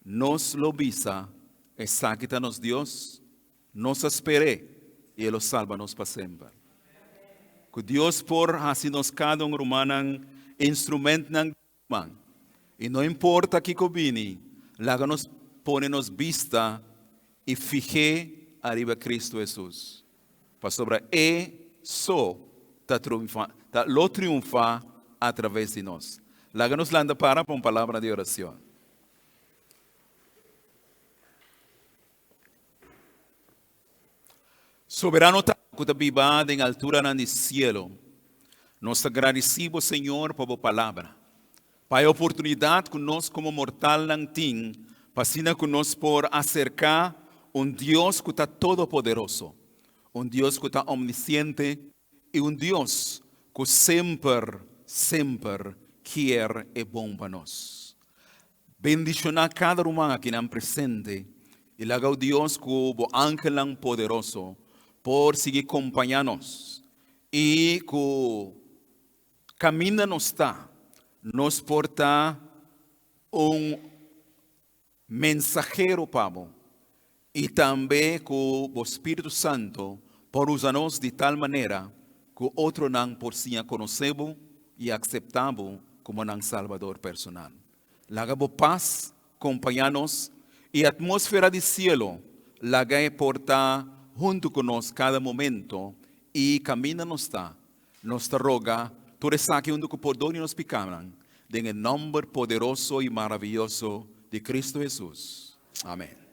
nos lo visa. E saquita nos Deus. Nos espere. E Ele salva nos para sempre. Que Deus por assim nos cada romana instrumento ng man. E não importa que cobini, laga nos pone nos vista e fije arriba Cristo Jesus. Para sobre eso lo triunfa através de nós. Laga nos landa para uma palavra de oração. Soberano que te viva en altura en cielo. Nos agradecemos, Señor, por tu palabra. Para a oportunidade que nós, como mortal, não temos, para que nós por acercar Deus que está todo poderoso, Deus que está omnisciente e Deus que sempre quer e bom para nós. Bendicionar cada humano que não presente e laga o Deus que o ángel poderoso por seguir acompanhando-nos e que caminha nos está, nos porta mensajero, Pablo, e também que o Espírito Santo por usar-nos de tal maneira que otro nan por si conocebo y aceptabo como nan Salvador personal. Lagabo paz, compañeros, y atmósfera de cielo, laga porta junto con nos cada momento y camina nos roga, tú resaque junto con por y nos picaran, en el nombre poderoso y maravilloso de Cristo Jesús. Amén.